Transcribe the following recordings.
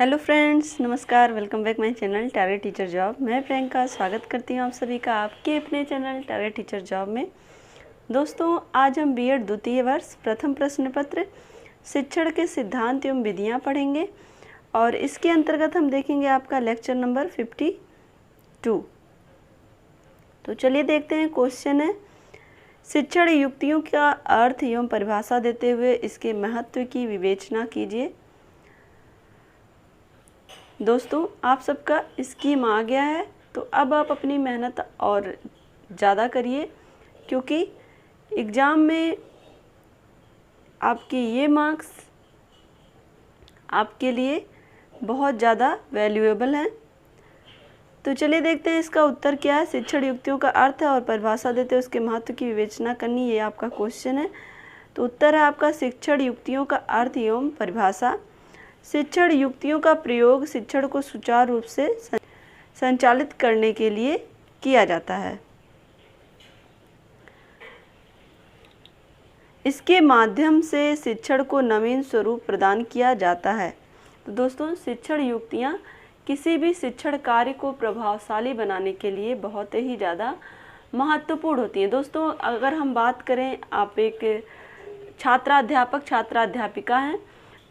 Hello friends, नमस्कार। Welcome back my channel target teacher job. मैं प्रियंका स्वागत करती हूँ आप सभी का आपके अपने चैनल टारगेट टीचर जॉब में। दोस्तों, आज हम बीएड द्वितीय वर्ष प्रथम प्रश्न पत्र शिक्षण के सिद्धांत एवं विधियाँ पढ़ेंगे और इसके अंतर्गत हम देखेंगे आपका लेक्चर नंबर 52। तो चलिए देखते हैं। क्वेश्चन है, शिक्षण युक्तियों का अर्थ एवं परिभाषा देते हुए इसके महत्व की विवेचना कीजिए। दोस्तों, आप सबका स्कीम आ गया है, तो अब आप अपनी मेहनत और ज़्यादा करिए, क्योंकि एग्ज़ाम में आपके ये मार्क्स आपके लिए बहुत ज़्यादा वैल्यूएबल हैं। तो चलिए देखते हैं इसका उत्तर क्या है। शिक्षण युक्तियों का अर्थ है और परिभाषा देते हुए उसके महत्व की विवेचना करनी, ये आपका क्वेश्चन है। तो उत्तर है आपका शिक्षण युक्तियों का अर्थ एवं परिभाषा। शिक्षण युक्तियों का प्रयोग शिक्षण को सुचारू रूप से संचालित करने के लिए किया जाता है। इसके माध्यम से शिक्षण को नवीन स्वरूप प्रदान किया जाता है। तो दोस्तों, शिक्षण युक्तियाँ किसी भी शिक्षण कार्य को प्रभावशाली बनाने के लिए बहुत ही ज़्यादा महत्वपूर्ण होती हैं। दोस्तों, अगर हम बात करें, आप एक छात्राध्यापिका हैं,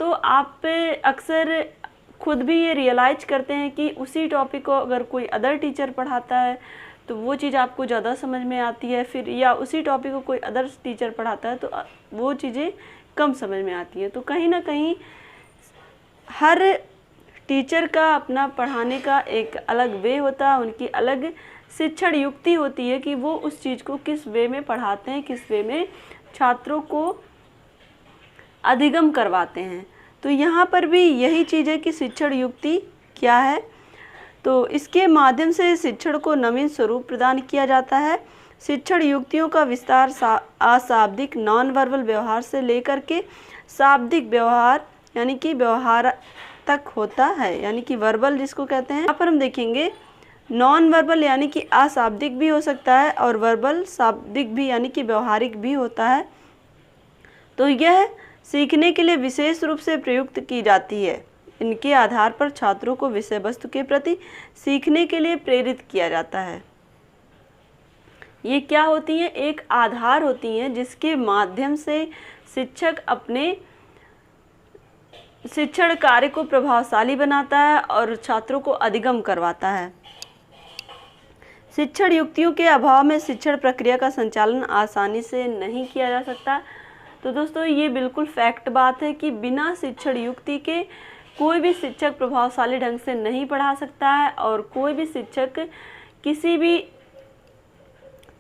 तो आप अक्सर खुद भी ये रियलाइज करते हैं कि उसी टॉपिक को अगर कोई अदर टीचर पढ़ाता है तो वो चीज़ आपको ज़्यादा समझ में आती है, फिर या उसी टॉपिक को कोई अदर टीचर पढ़ाता है तो वो चीज़ें कम समझ में आती हैं। तो कहीं ना कहीं हर टीचर का अपना पढ़ाने का एक अलग वे होता है, उनकी अलग शिक्षण युक्ति होती है कि वो उस चीज़ को किस वे में पढ़ाते हैं, किस वे में छात्रों को अधिगम करवाते हैं। तो यहाँ पर भी यही चीज़ है कि शिक्षण युक्ति क्या है। तो इसके माध्यम से शिक्षण को नवीन स्वरूप प्रदान किया जाता है। शिक्षण युक्तियों का विस्तार अशाब्दिक नॉन वर्बल व्यवहार से लेकर के शाब्दिक व्यवहार यानी कि व्यवहार तक होता है, यानी कि वर्बल जिसको कहते हैं। यहाँ पर हम देखेंगे नॉन वर्बल यानी कि अशाब्दिक भी हो सकता है और वर्बल शाब्दिक भी यानी कि व्यवहारिक भी होता है। तो यह सीखने के लिए विशेष रूप से प्रयुक्त की जाती है। इनके आधार पर छात्रों को विषय वस्तु के प्रति सीखने के लिए प्रेरित किया जाता है। ये क्या होती हैं? एक आधार होती हैं जिसके माध्यम से शिक्षक अपने शिक्षण कार्य को प्रभावशाली बनाता है और छात्रों को अधिगम करवाता है। शिक्षण युक्तियों के अभाव में शिक्षण प्रक्रिया का संचालन आसानी से नहीं किया जा सकता। तो दोस्तों, ये बिल्कुल फैक्ट बात है कि बिना शिक्षण युक्ति के कोई भी शिक्षक प्रभावशाली ढंग से नहीं पढ़ा सकता है और कोई भी शिक्षक किसी भी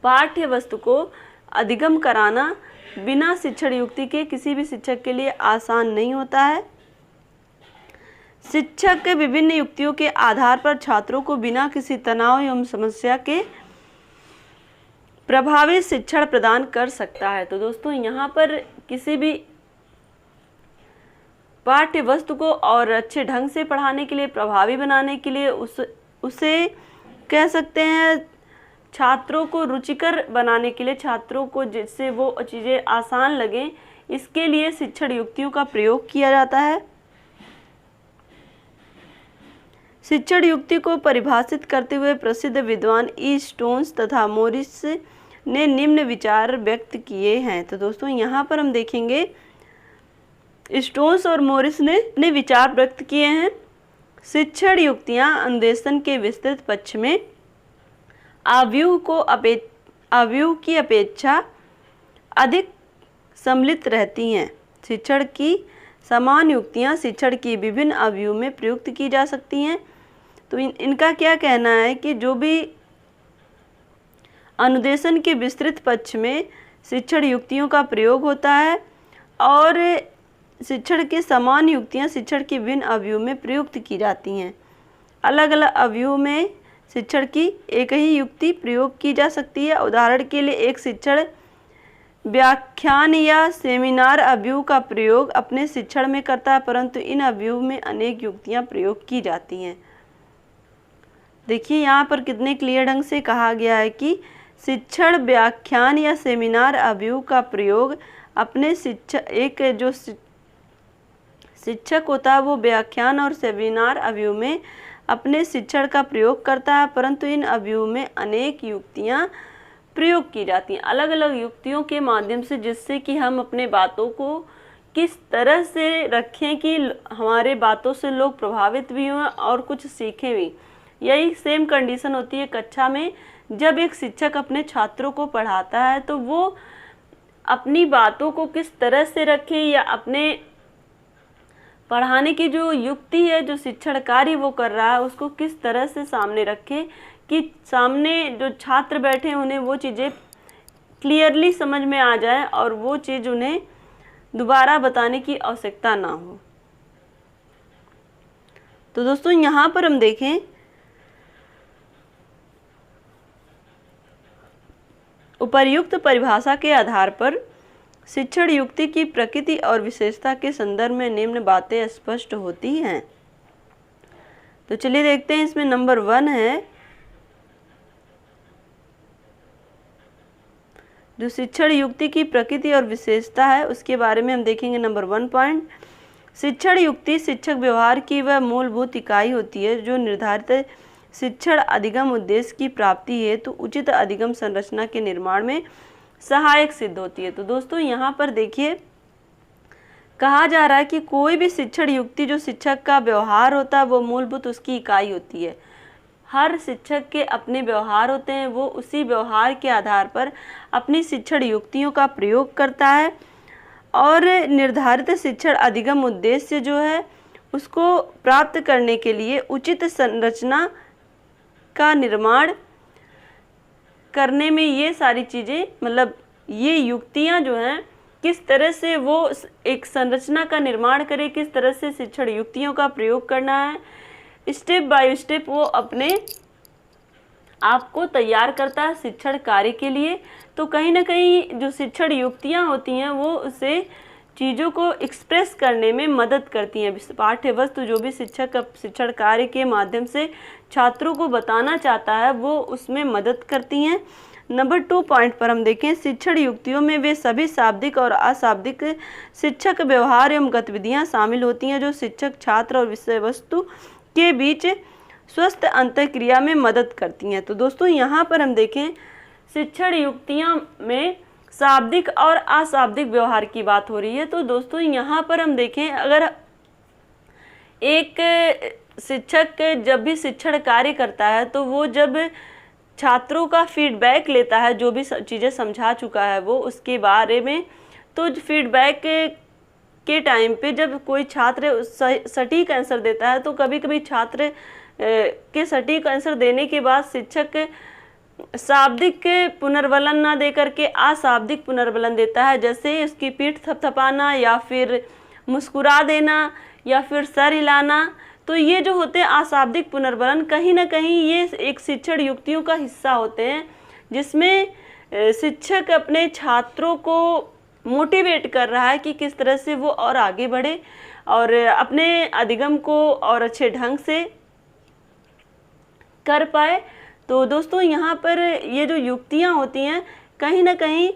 पाठ्य वस्तु को अधिगम कराना बिना शिक्षण युक्ति के किसी भी शिक्षक के लिए आसान नहीं होता है। शिक्षक विभिन्न युक्तियों के आधार पर छात्रों को बिना किसी तनाव एवं समस्या के प्रभावी शिक्षण प्रदान कर सकता है। तो दोस्तों, यहाँ पर किसी भी पाठ्य वस्तु को और अच्छे ढंग से पढ़ाने के लिए, प्रभावी बनाने के लिए उसे कह सकते हैं छात्रों को रुचिकर बनाने के लिए, छात्रों को जिससे वो चीज़ें आसान लगें, इसके लिए शिक्षण युक्तियों का प्रयोग किया जाता है। शिक्षण युक्ति को परिभाषित करते हुए प्रसिद्ध विद्वान ई स्टोन्स तथा मोरिस ने निम्न विचार व्यक्त किए हैं। तो दोस्तों, यहाँ पर हम देखेंगे स्टोन्स और मोरिस ने अपने विचार व्यक्त किए हैं। शिक्षण युक्तियाँ अन्वेषण के विस्तृत पक्ष में अवयव की अपेक्षा अधिक सम्मिलित रहती हैं। शिक्षण की समान युक्तियाँ शिक्षण की विभिन्न अवयव में प्रयुक्त की जा सकती हैं। तो इनका क्या कहना है कि जो भी अनुदेशन के विस्तृत पक्ष में शिक्षण युक्तियों का प्रयोग होता है और शिक्षण के समान युक्तियाँ शिक्षण के विभिन्न अवयव में प्रयुक्त की जाती हैं। अलग अलग अवयव में शिक्षण की एक ही युक्ति प्रयोग की जा सकती है। उदाहरण के लिए, एक शिक्षण व्याख्यान या सेमिनार अवयव का प्रयोग अपने शिक्षण में करता है, परंतु इन अवयव में अनेक युक्तियाँ प्रयोग की जाती हैं। देखिए, यहाँ पर कितने क्लियर ढंग से कहा गया है कि शिक्षण व्याख्यान या सेमिनार अवयव का प्रयोग अपने शिक्षक होता है वो व्याख्यान और सेमिनार अवयव में अपने शिक्षण का प्रयोग करता है, परंतु इन अवयव में अनेक युक्तियाँ प्रयोग की जाती हैं, अलग अलग युक्तियों के माध्यम से, जिससे कि हम अपने बातों को किस तरह से रखें कि हमारे बातों से लोग प्रभावित भी हों और कुछ सीखें भी। यही सेम कंडीशन होती है कक्षा में। जब एक शिक्षक अपने छात्रों को पढ़ाता है तो वो अपनी बातों को किस तरह से रखे या अपने पढ़ाने की जो युक्ति है, जो शिक्षण कार्य वो कर रहा है, उसको किस तरह से सामने रखे कि सामने जो छात्र बैठे हैं उन्हें वो चीज़ें क्लियरली समझ में आ जाए और वो चीज़ उन्हें दोबारा बताने की आवश्यकता ना हो। तो दोस्तों यहाँ पर हम देखें उपर्युक्त परिभाषा के आधार पर शिक्षण युक्ति की प्रकृति और विशेषता के संदर्भ में निम्न बातें स्पष्ट होती हैं। तो चलिए देखते हैं, इसमें नंबर 1 है जो शिक्षण युक्ति की प्रकृति और विशेषता है उसके बारे में हम देखेंगे। नंबर 1 पॉइंट, शिक्षण युक्ति शिक्षक व्यवहार की वह मूलभूत इकाई होती है जो निर्धारित शिक्षण अधिगम उद्देश्य की प्राप्ति हेतु उचित अधिगम संरचना के निर्माण में सहायक सिद्ध होती है। तो दोस्तों यहाँ पर देखिए कहा जा रहा है कि कोई भी शिक्षण युक्ति जो शिक्षक का व्यवहार होता है वो मूलभूत उसकी इकाई होती है। हर शिक्षक के अपने व्यवहार होते हैं, वो उसी व्यवहार के आधार पर अपनी शिक्षण युक्तियों का प्रयोग करता है और निर्धारित शिक्षण अधिगम उद्देश्य जो है उसको प्राप्त करने के लिए उचित संरचना का निर्माण करने में ये सारी चीज़ें, मतलब ये युक्तियाँ जो हैं किस तरह से वो एक संरचना का निर्माण करे, किस तरह से शिक्षण युक्तियों का प्रयोग करना है, स्टेप बाय स्टेप वो अपने आप को तैयार करता है शिक्षण कार्य के लिए। तो कहीं ना कहीं जो शिक्षण युक्तियाँ होती हैं वो उसे चीज़ों को एक्सप्रेस करने में मदद करती हैं। पाठ्य वस्तु जो भी शिक्षक शिक्षण कार्य के माध्यम से छात्रों को बताना चाहता है वो उसमें मदद करती हैं। नंबर 2 पॉइंट पर हम देखें, शिक्षण युक्तियों में वे सभी शाब्दिक और अशाब्दिक शिक्षक व्यवहार एवं गतिविधियाँ शामिल होती हैं जो शिक्षक छात्र और विषय वस्तु के बीच स्वस्थ अंतःक्रिया में मदद करती हैं। तो दोस्तों यहाँ पर हम देखें शिक्षण युक्तियाँ में शाब्दिक और अशाब्दिक व्यवहार की बात हो रही है। तो दोस्तों यहाँ पर हम देखें अगर एक शिक्षक जब भी शिक्षण कार्य करता है तो वो जब छात्रों का फीडबैक लेता है, जो भी चीज़ें समझा चुका है वो उसके बारे में, तो फीडबैक के टाइम पे जब कोई छात्र सटीक आंसर देता है तो कभी कभी छात्र के सटीक आंसर देने के बाद शिक्षक शाब्दिक पुनर्वलन ना दे करके अशाब्दिक पुनर्वलन देता है, जैसे उसकी पीठ थपथपाना या फिर मुस्कुरा देना या फिर सर हिलाना। तो ये जो होते हैं अशाब्दिक पुनर्वलन, कहीं ना कहीं ये एक शिक्षण युक्तियों का हिस्सा होते हैं जिसमें शिक्षक अपने छात्रों को मोटिवेट कर रहा है कि किस तरह से वो और आगे बढ़े और अपने अधिगम को और अच्छे ढंग से कर पाए। तो दोस्तों यहाँ पर ये जो युक्तियाँ होती हैं कहीं ना कहीं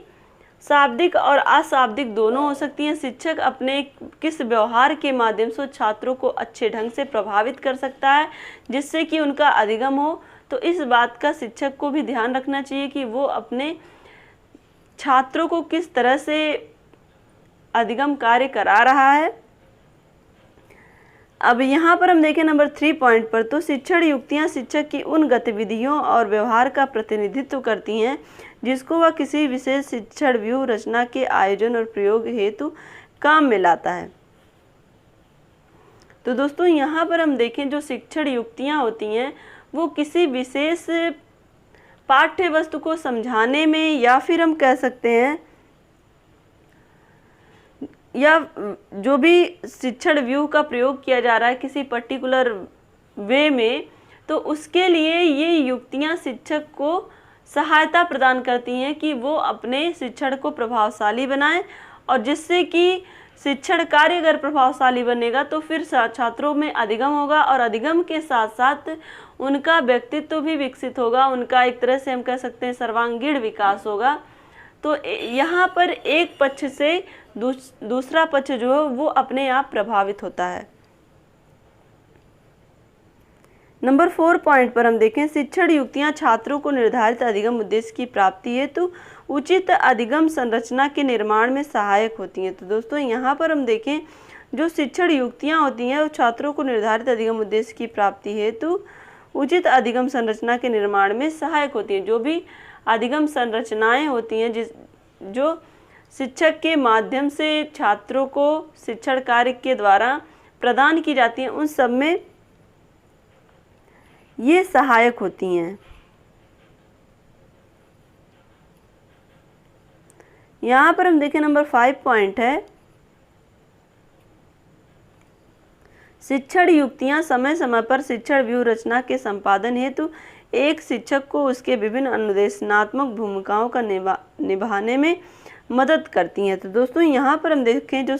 शाब्दिक और अशाब्दिक दोनों हो सकती हैं। शिक्षक अपने किस व्यवहार के माध्यम से छात्रों को अच्छे ढंग से प्रभावित कर सकता है जिससे कि उनका अधिगम हो। तो इस बात का शिक्षक को भी ध्यान रखना चाहिए कि वो अपने छात्रों को किस तरह से अधिगम कार्य करा रहा है। अब यहाँ पर हम देखें नंबर 3 पॉइंट पर, तो शिक्षण युक्तियाँ शिक्षक की उन गतिविधियों और व्यवहार का प्रतिनिधित्व करती हैं जिसको वह किसी विशेष शिक्षण व्यूह रचना के आयोजन और प्रयोग हेतु काम में लाता है। तो दोस्तों यहाँ पर हम देखें जो शिक्षण युक्तियाँ होती हैं वो किसी विशेष पाठ्य वस्तु को समझाने में या फिर हम कह सकते हैं या जो भी शिक्षण व्यूह का प्रयोग किया जा रहा है किसी पर्टिकुलर वे में, तो उसके लिए ये युक्तियाँ शिक्षक को सहायता प्रदान करती हैं कि वो अपने शिक्षण को प्रभावशाली बनाएं और जिससे कि शिक्षण कार्य अगर प्रभावशाली बनेगा तो फिर छात्रों में अधिगम होगा और अधिगम के साथ साथ उनका व्यक्तित्व भी विकसित होगा, उनका एक तरह से हम कह सकते हैं सर्वांगीण विकास होगा। तो यहाँ पर एक पक्ष से दूसरा पक्ष जो है वो अपने आप प्रभावित होता है। नंबर 4 पॉइंट पर हम देखें, शिक्षण युक्तियाँ छात्रों को निर्धारित अधिगम उद्देश्य की प्राप्ति हेतु उचित अधिगम संरचना के निर्माण में सहायक होती हैं। तो दोस्तों यहाँ पर हम देखें जो शिक्षण युक्तियाँ होती हैं वो छात्रों को निर्धारित अधिगम उद्देश्य की प्राप्ति हेतु उचित अधिगम संरचना के निर्माण में सहायक होती हैं। जो भी अधिगम संरचनाएं होती हैं जो शिक्षक के माध्यम से छात्रों को शिक्षण कार्य के द्वारा प्रदान की जाती हैं, उन सब में ये सहायक होती हैं। यहाँ पर हम देखें नंबर 5 पॉइंट है, शिक्षण युक्तियाँ समय समय पर शिक्षण व्यूह रचना के संपादन हेतु एक शिक्षक को उसके विभिन्न अनुदेशनात्मक भूमिकाओं का निभाने में मदद करती हैं। तो दोस्तों यहाँ पर हम देखें जो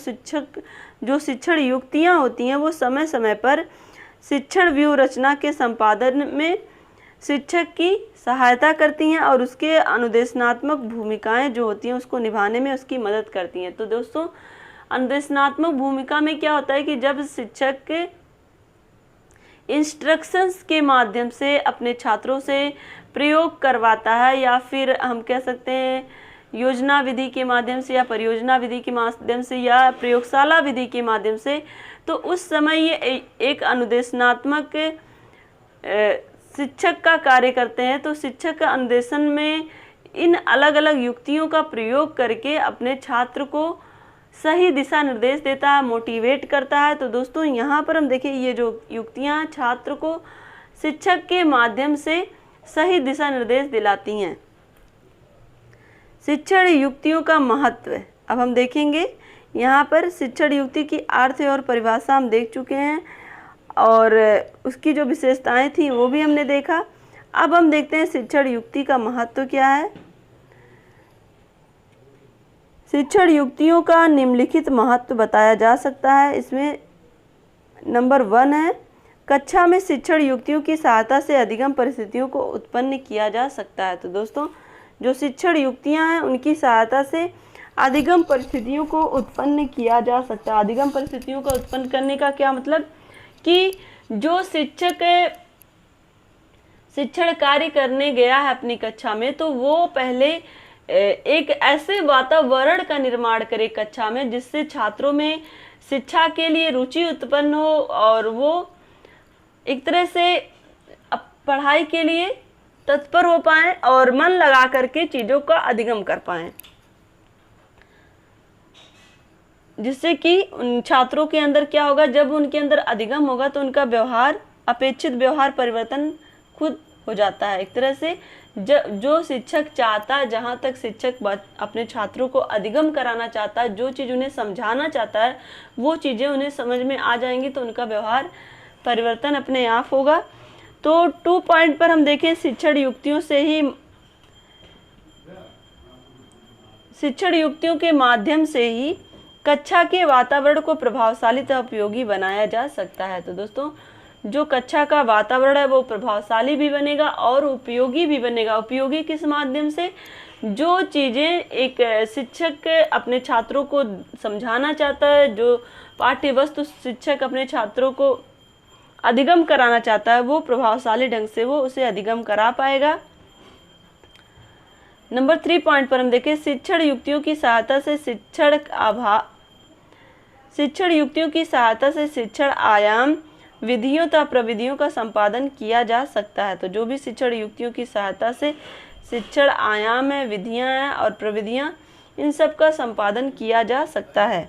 शिक्षण युक्तियाँ होती हैं वो समय समय पर शिक्षण व्यूह रचना के संपादन में शिक्षक की सहायता करती हैं और उसके अनुदेशनात्मक भूमिकाएं जो होती हैं उसको निभाने में उसकी मदद करती हैं। तो दोस्तों अनुदेशनात्मक भूमिका में क्या होता है कि जब शिक्षक इंस्ट्रक्शंस के माध्यम से अपने छात्रों से प्रयोग करवाता है, या फिर हम कह सकते हैं योजना विधि के माध्यम से या परियोजना विधि के माध्यम से या प्रयोगशाला विधि के माध्यम से, तो उस समय ये एक अनुदेशनात्मक शिक्षक का कार्य करते हैं। तो शिक्षक का अनुदेशन में इन अलग अलग युक्तियों का प्रयोग करके अपने छात्र को सही दिशा निर्देश देता है, मोटिवेट करता है। तो दोस्तों यहाँ पर हम देखें ये जो युक्तियाँ छात्र को शिक्षक के माध्यम से सही दिशा निर्देश दिलाती हैं। शिक्षण युक्तियों का महत्व अब हम देखेंगे। यहाँ पर शिक्षण युक्ति की अर्थ और परिभाषा हम देख चुके हैं और उसकी जो विशेषताएं थी वो भी हमने देखा। अब हम देखते हैं शिक्षण युक्ति का महत्व क्या है। शिक्षण युक्तियों का निम्नलिखित महत्व बताया जा सकता है। इसमें नंबर 1 है, कक्षा में शिक्षण युक्तियों की सहायता से अधिगम परिस्थितियों को उत्पन्न किया जा सकता है। तो दोस्तों जो शिक्षण युक्तियां हैं उनकी सहायता से अधिगम परिस्थितियों को उत्पन्न किया जा सकता है। अधिगम परिस्थितियों को उत्पन्न करने का क्या मतलब कि जो शिक्षक शिक्षण कार्य करने गया है अपनी कक्षा में, तो वो पहले एक ऐसे वातावरण का निर्माण करे कक्षा में जिससे छात्रों में शिक्षा के लिए रुचि उत्पन्न हो और वो एक तरह से पढ़ाई के लिए तत्पर हो पाएं और मन लगा करके चीज़ों का अधिगम कर पाएं, जिससे कि उन छात्रों के अंदर क्या होगा, जब उनके अंदर अधिगम होगा तो उनका व्यवहार, अपेक्षित व्यवहार परिवर्तन खुद हो जाता है। एक तरह से जो शिक्षक चाहता है, जहाँ तक शिक्षक अपने छात्रों को अधिगम कराना चाहता है, जो चीज़ उन्हें समझाना चाहता है वो चीज़ें उन्हें समझ में आ जाएंगी, तो उनका व्यवहार परिवर्तन अपने आप होगा। तो 2 पॉइंट पर हम देखें, शिक्षण युक्तियों के माध्यम से ही कक्षा के वातावरण को प्रभावशाली तथा उपयोगी बनाया जा सकता है। तो दोस्तों जो कक्षा का वातावरण है वो प्रभावशाली भी बनेगा और उपयोगी भी बनेगा। उपयोगी किस माध्यम से, जो चीज़ें एक शिक्षक अपने छात्रों को समझाना चाहता है, जो पाठ्य वस्तु शिक्षक अपने छात्रों को अधिगम कराना चाहता है, वो प्रभावशाली ढंग से वो उसे अधिगम करा पाएगा। नंबर 3 पॉइंट पर हम देखें, शिक्षण युक्तियों की सहायता से शिक्षण आयाम, विधियों तथा प्रविधियों का संपादन किया जा सकता है। तो जो भी शिक्षण युक्तियों की सहायता से शिक्षण आयाम है, विधियां हैं और प्रविधियां, इन सब का संपादन किया जा सकता है।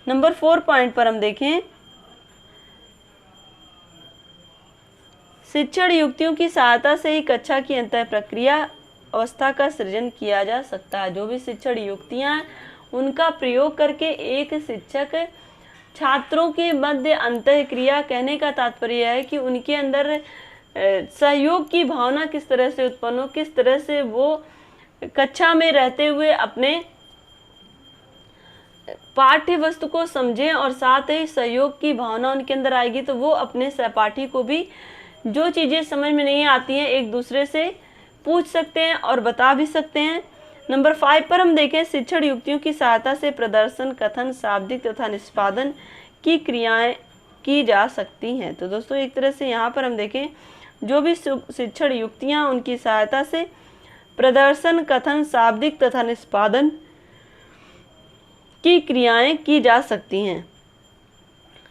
नंबर 4 पॉइंट पर हम देखें, शिक्षण युक्तियों की सहायता से ही कक्षा की अंतः प्रक्रिया अवस्था का सृजन किया जा सकता है। जो भी शिक्षण युक्तियां हैं उनका प्रयोग करके एक शिक्षक छात्रों के मध्य अंतः क्रिया, कहने का तात्पर्य है कि उनके अंदर सहयोग की भावना किस तरह से उत्पन्न हो, किस तरह से वो कक्षा में रहते हुए अपने पाठ्य वस्तु को समझें और साथ ही सहयोग की भावना उनके अंदर आएगी तो वो अपने सहपाठी को भी जो चीज़ें समझ में नहीं आती हैं एक दूसरे से पूछ सकते हैं और बता भी सकते हैं। नंबर 5 पर हम देखें, शिक्षण युक्तियों की सहायता से प्रदर्शन, कथन, शाब्दिक तथा निष्पादन की क्रियाएं की जा सकती हैं। तो दोस्तों एक तरह से यहाँ पर हम देखें, जो भी शिक्षण युक्तियाँ उनकी सहायता से प्रदर्शन, कथन, शाब्दिक तथा निष्पादन की क्रियाएं की जा सकती हैं।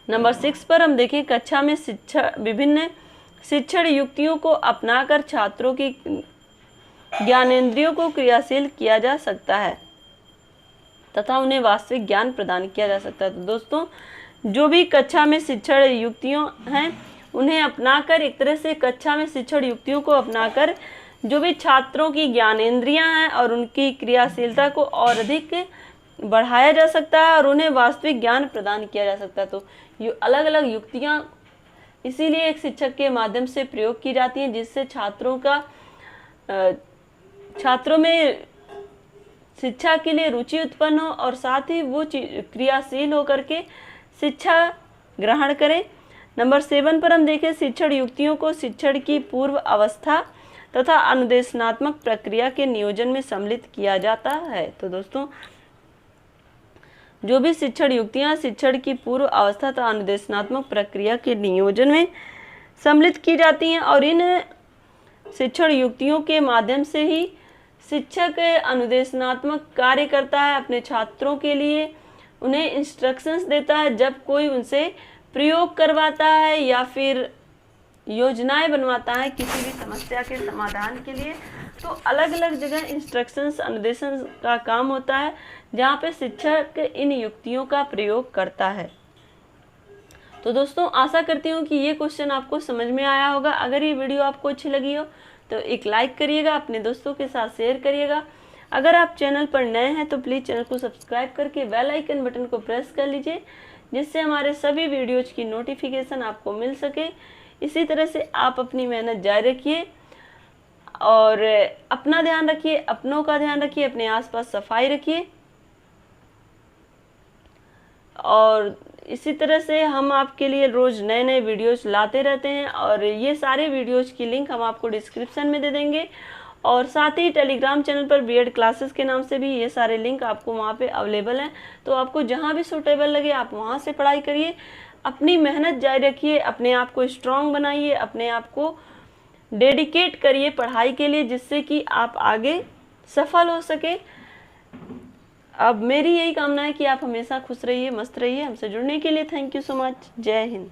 नंबर 6 पर हम देखें, कक्षा में विभिन्न शिक्षण युक्तियों को अपनाकर छात्रों की ज्ञानेंद्रियों को क्रियाशील किया जा सकता है तथा उन्हें वास्तविक ज्ञान प्रदान किया जा सकता है। तो दोस्तों जो भी कक्षा में शिक्षण युक्तियों हैं उन्हें अपनाकर, एक तरह से कक्षा में शिक्षण युक्तियों को अपनाकर जो भी छात्रों की ज्ञानेंद्रियां हैं और उनकी क्रियाशीलता को और अधिक बढ़ाया जा सकता है और उन्हें वास्तविक ज्ञान प्रदान किया जा सकता है। तो ये अलग अलग युक्तियां इसीलिए एक शिक्षक के माध्यम से प्रयोग की जाती हैं, जिससे छात्रों में शिक्षा के लिए रुचि उत्पन्न हो और साथ ही वो क्रियाशील होकर के शिक्षा ग्रहण करें। नंबर 7 पर हम देखें, शिक्षण युक्तियों को शिक्षण की पूर्व अवस्था तथा अनुदेशनात्मक प्रक्रिया के नियोजन में सम्मिलित किया जाता है। तो दोस्तों जो भी शिक्षण युक्तियाँ शिक्षण की पूर्व अवस्था तथा अनुदेशनात्मक प्रक्रिया के नियोजन में सम्मिलित की जाती हैं और इन शिक्षण युक्तियों के माध्यम से ही शिक्षक अनुदेशनात्मक कार्य करता है अपने छात्रों के लिए, उन्हें इंस्ट्रक्शंस देता है जब कोई उनसे प्रयोग करवाता है या फिर योजनाएं बनवाता है किसी भी समस्या के समाधान के लिए। तो अलग अलग जगह इंस्ट्रक्शंस, अनुदेशन का काम होता है जहाँ पे शिक्षक इन युक्तियों का प्रयोग करता है। तो दोस्तों आशा करती हूँ कि ये क्वेश्चन आपको समझ में आया होगा। अगर ये वीडियो आपको अच्छी लगी हो तो एक लाइक करिएगा, अपने दोस्तों के साथ शेयर करिएगा। अगर आप चैनल पर नए हैं तो प्लीज़ चैनल को सब्सक्राइब करके बेल आइकन बटन को प्रेस कर लीजिए, जिससे हमारे सभी वीडियोज की नोटिफिकेशन आपको मिल सके। इसी तरह से आप अपनी मेहनत जारी रखिए और अपना ध्यान रखिए, अपनों का ध्यान रखिए, अपने आसपास सफाई रखिए। और इसी तरह से हम आपके लिए रोज़ नए नए वीडियोस लाते रहते हैं और ये सारे वीडियोस की लिंक हम आपको डिस्क्रिप्शन में दे देंगे। और साथ ही टेलीग्राम चैनल पर बीएड क्लासेस के नाम से भी ये सारे लिंक आपको वहाँ पे अवेलेबल हैं। तो आपको जहाँ भी सूटेबल लगे आप वहाँ से पढ़ाई करिए, अपनी मेहनत जारी रखिए, अपने आप को स्ट्रॉन्ग बनाइए, अपने आप को डेडिकेट करिए पढ़ाई के लिए, जिससे कि आप आगे सफल हो सके। अब मेरी यही कामना है कि आप हमेशा खुश रहिए, मस्त रहिए। हमसे जुड़ने के लिए थैंक यू सो मच। जय हिंद।